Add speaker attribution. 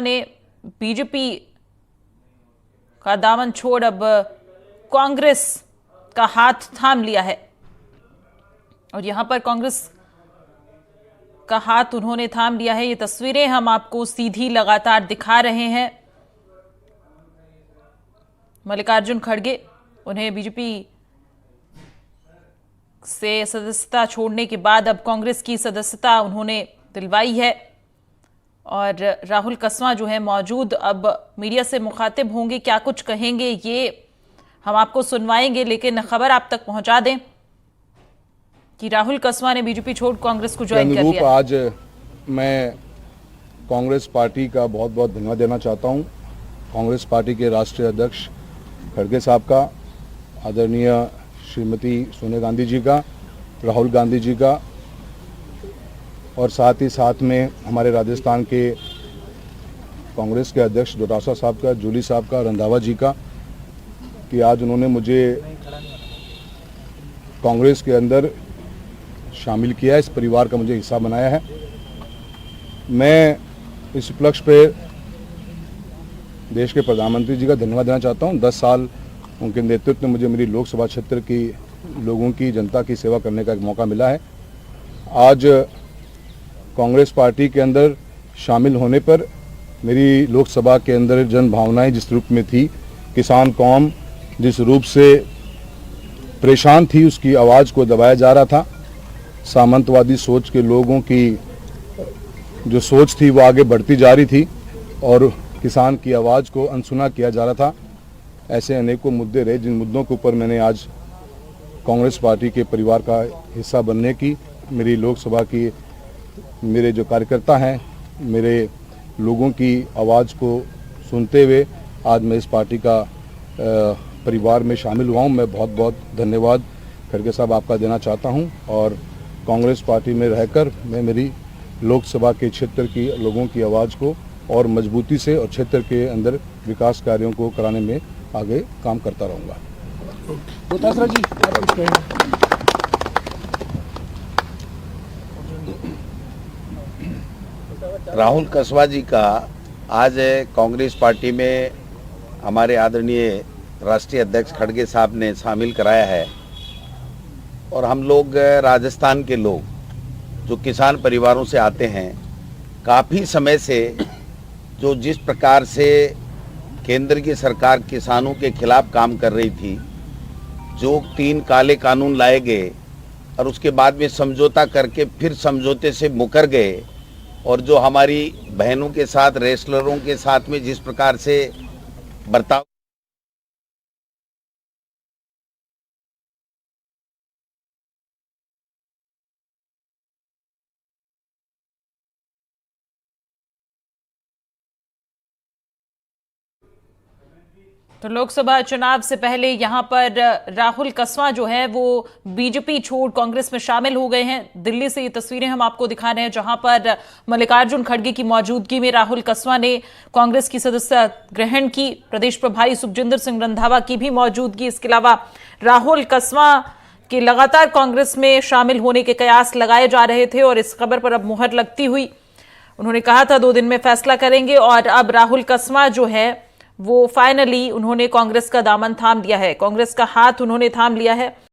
Speaker 1: ने बीजेपी का दामन छोड़ अब कांग्रेस का हाथ थाम लिया है और यहां पर कांग्रेस का हाथ उन्होंने थाम लिया है। ये तस्वीरें हम आपको सीधी लगातार दिखा रहे हैं। मल्लिकार्जुन खड़गे, उन्हें बीजेपी से सदस्यता छोड़ने के बाद अब कांग्रेस की सदस्यता उन्होंने दिलवाई है और राहुल कसवां जो है मौजूद अब मीडिया से मुखातिब होंगे, क्या कुछ कहेंगे ये हम आपको सुनवाएंगे। लेकिन खबर आप तक पहुंचा दें कि राहुल कसवां ने बीजेपी छोड़ कांग्रेस को ज्वाइन कर लिया।
Speaker 2: आज मैं कांग्रेस पार्टी का बहुत बहुत धन्यवाद देना चाहता हूं। कांग्रेस पार्टी के राष्ट्रीय अध्यक्ष खड़गे साहब का, आदरणीय श्रीमती सोनिया गांधी जी का, राहुल गांधी जी का और साथ ही साथ में हमारे राजस्थान के कांग्रेस के अध्यक्ष डोटासरा साहब का, जूली साहब का, रंधावा जी का, कि आज उन्होंने मुझे कांग्रेस के अंदर शामिल किया है, इस परिवार का मुझे हिस्सा बनाया है। मैं इस उपलक्ष्य पे देश के प्रधानमंत्री जी का धन्यवाद देना चाहता हूं। 10 साल उनके नेतृत्व में मुझे मेरी लोकसभा क्षेत्र की लोगों की, जनता की सेवा करने का एक मौका मिला है। आज कांग्रेस पार्टी के अंदर शामिल होने पर मेरी लोकसभा के अंदर जन भावनाएं जिस रूप में थी, किसान कौम जिस रूप से परेशान थी, उसकी आवाज़ को दबाया जा रहा था। सामंतवादी सोच के लोगों की जो सोच थी वो आगे बढ़ती जा रही थी और किसान की आवाज़ को अनसुना किया जा रहा था। ऐसे अनेकों मुद्दे रहे जिन मुद्दों के ऊपर मैंने आज कांग्रेस पार्टी के परिवार का हिस्सा बनने की, मेरी लोकसभा की मेरे जो कार्यकर्ता हैं, मेरे लोगों की आवाज़ को सुनते हुए आज मैं इस पार्टी का परिवार में शामिल हुआ हूँ। मैं बहुत बहुत धन्यवाद खड़गे साहब आपका देना चाहता हूँ और कांग्रेस पार्टी में रहकर मैं मेरी लोकसभा के क्षेत्र की लोगों की आवाज़ को और मजबूती से और क्षेत्र के अंदर विकास कार्यों को कराने में आगे काम करता रहूँगा।
Speaker 3: राहुल कसवा जी का आज कांग्रेस पार्टी में हमारे आदरणीय राष्ट्रीय अध्यक्ष खड़गे साहब ने शामिल कराया है और हम लोग राजस्थान के लोग जो किसान परिवारों से आते हैं, काफ़ी समय से जो जिस प्रकार से केंद्र की सरकार किसानों के खिलाफ काम कर रही थी, जो 3 काले कानून लाए गए और उसके बाद में समझौता करके फिर समझौते से मुकर गए और जो हमारी बहनों के साथ, रेसलरों के साथ में जिस प्रकार से बर्ताव
Speaker 1: तो लोकसभा चुनाव से पहले यहां पर राहुल कसवां जो है वो बीजेपी छोड़ कांग्रेस में शामिल हो गए हैं। दिल्ली से ये तस्वीरें हम आपको दिखा रहे हैं जहां पर मल्लिकार्जुन खड़गे की मौजूदगी में राहुल कसवां ने कांग्रेस की सदस्यता ग्रहण की। प्रदेश प्रभारी सुखजिंदर सिंह रंधावा की भी मौजूदगी। इसके अलावा राहुल कसवां के लगातार कांग्रेस में शामिल होने के कयास लगाए जा रहे थे और इस खबर पर अब मुहर लगती हुई उन्होंने कहा था 2 दिन में फैसला करेंगे और अब राहुल कसवां जो है वो फाइनली उन्होंने कांग्रेस का दामन थाम लिया है, कांग्रेस का हाथ उन्होंने थाम लिया है।